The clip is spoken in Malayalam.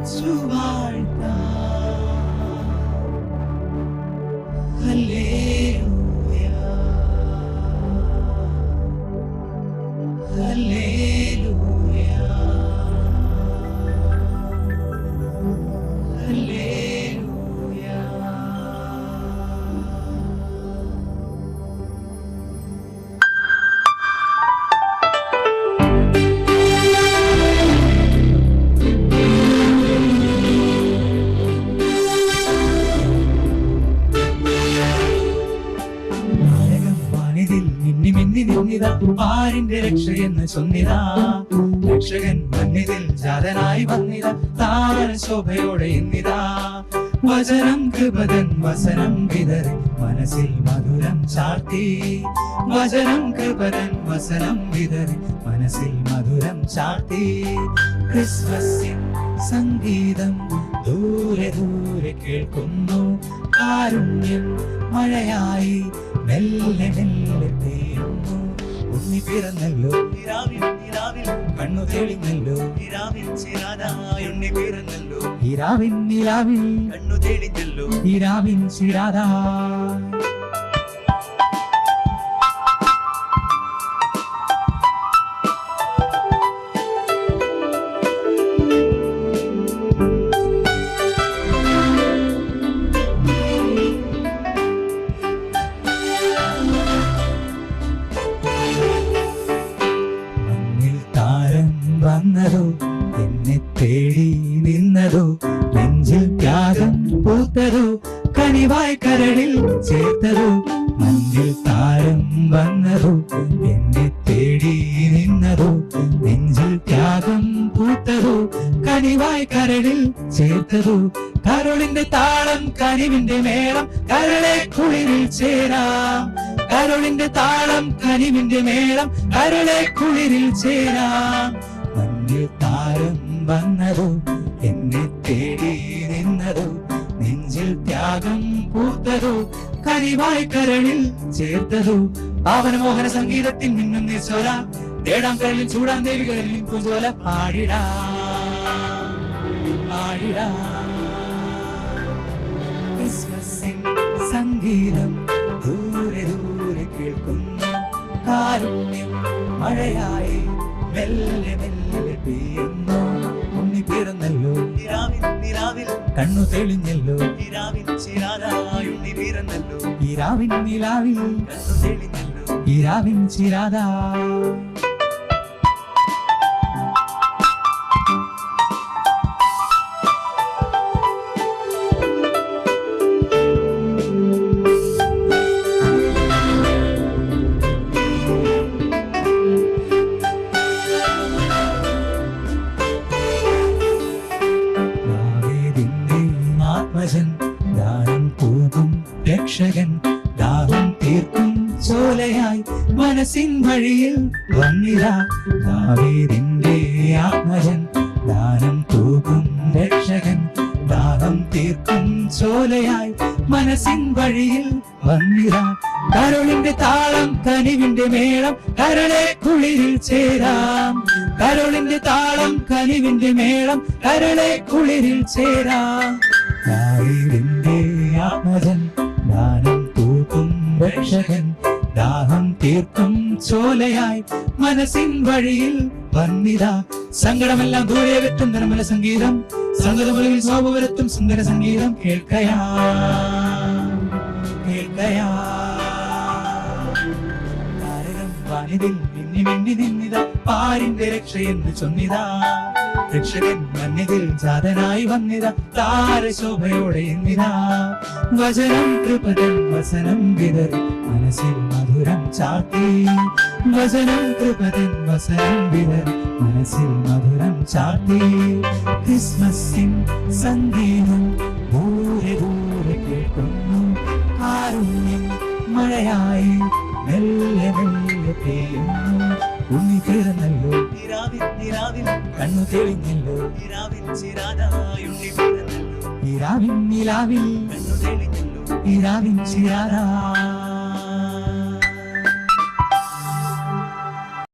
സ്തുതിച്ചു വാഴ്ത്താം. Hallelujah, hallelujah, hallelujah. പാരിന്റെ രക്ഷയെന്ന് ചൊന്നിതാ, രക്ഷകൻ മന്നിതിൽ ജാതനായി വന്നിതാ, താര ശോഭയോടെ ഇന്നിതാ. വചനം കൃപതൻ വസനം വിതറി മനസ്സിൽ മധുരം ചാർത്തി, വചനം കൃപതൻ വസനം വിതറി മനസ്സിൽ മധുരം ചാർത്തി. ക്രിസ്മസിൻ സംഗീതം ദൂരെ ദൂരെ കേൾക്കുന്നു, കാരുണ്യം മഴയായി മെല്ലെ മെല്ലെ പെയ്യുന്നു. ഉണ്ണി പിറന്നല്ലോ നിലാവിൽ നിലാവിൽ, കണ്ണു തെളിഞ്ഞല്ലോ നിലാവിൽ ചിരാതായി. ഉണ്ണി പിറന്നല്ലോ നിലാവിൻ നിലാവിൽ, കണ്ണു തെളിഞ്ഞല്ലോ നിലാവിൻ ചിരാതായി. വന്നതോ എന്നെ തേടി നിന്നതോ, നെഞ്ചിൽ ത്യാഗം പൂത്തതോ, കനിവായി കരളിൽ ചേർത്തതോ. മഞ്ഞിൽ താരം വന്നതോ എന്നെ തേടി നിന്നതോ, നെഞ്ചിൽ ത്യാഗം പൂത്തതോ, കനിവായി കരളിൽ ചേർത്തതോ. കരളിന്റെ താളം കനിവിന്റെ മേളം, കരളെ കുളിരിൽ ചേരാം. കരളിന്റെ താളം കനിവിന്റെ മേളം, കരളെ കുളിരിൽ ചേരാം. മഞ്ഞിൽ താരം വന്നതോ എന്നെ തേടി നിന്നതോ, നെഞ്ചിൽ ത്യാഗം പൂത്തതോ, കനിവായി കരളിൽ ചേർത്തതോ. പാവനമോഹന സംഗീതത്തിൽ മിന്നും നിസ്വര, തേടാം കരളിൽ ചൂടാം ദേവികളിൽ പൂജോല പാടിടാ പാടിടാ. ക്രിസ്മസിൻ സംഗീതം ദൂരെ ദൂരെ കേൾക്കുന്നു, കാരുണ്യം മഴയായി മെല്ലെ മെല്ലെ പെയ്യുന്നു. ഉണ്ണി പിറന്നല്ലോ നിലാവിൽ നിലാവിൽ, കണ്ണു തെളിഞ്ഞല്ലോ നിലാവിൻ ചിരാതായി. ഉണ്ണി പിറന്നല്ലോ നിലാവിൻ നിലാവിൽ, കണ്ണു തെളിഞ്ഞല്ലോ നിലാവിൻ ചിരാതായി. ദാനം തൂകും രക്ഷകൻ, ദാഹം തീർക്കും ചോലയായി മനസ്സിൻ വഴിയിൽ വന്നിതാ. ദാവീദിന്റെ ആത്മജൻ, ദാനം തൂകും രക്ഷകൻ, ദാഹം തീർക്കും ചോലയായി മനസ്സിൻ വഴിയിൽ വന്നിതാ. കരളിന്റെ താളം കനിവിന്റെ മേളം, കരളെ കുളിരിൽ ചേരാം. കരളിന്റെ താളം കനിവിന്റെ മേളം, കരളെ കുളിരിൽ ചേരാം. ദാവീദിന്റെ ആത്മജൻ, ദാനം തൂക്കും രക്ഷകൻ, ദാഹം തീർക്കും ചോലയായി മനസ്സിൻ വഴിയിൽ വന്നിതാ. സങ്കടമെല്ലാം ദൂരെ വെറ്റും നിർമ്മല സംഗീതം, സംഗതമുലകിൽ ശോഭ വരുത്തും സുന്ദര സംഗീതം. കേൾക്കയാ കേൾക്കയാ, താരകം വാനിതിൽ മിന്നി മിന്നി നിന്നിതാ, പാരിന്റെ രക്ഷയെന്ന് ചൊന്നിതാ. രക്ഷകൻ മന്നിതിൽ ജാതനായി വന്നിതാ, താരശോഭയോടെ എന്നിതാ. വചനം കൃപതൻ വസനം വിതറി മനസ്സിൽ മധുരം ചാർത്തി, വചനം കൃപതൻ വസനം വിതറി മനസ്സിൽ മധുരം ചാർത്തി. ക്രിസ്മസിൻ സംഗീതം ദൂരെ ദൂരെ കേൾക്കുന്നു, കാരുണ്യം മഴയായി മെല്ലെ മെല്ലെ പെയ്യുന്നു. ഉണ്ണി പിറന്നല്ലോ നിലാവിൽ നിലാവിൽ, കണ്ണു തെളിഞ്ഞല്ലോ നിലാവിൻ ചിരാതായി. ഉണ്ണി പിറന്നല്ലോ നിലാവിൻ നിലാവിൽ, കണ്ണു തെളിഞ്ഞല്ലോ നിലാവിൻ ചിരാതായി.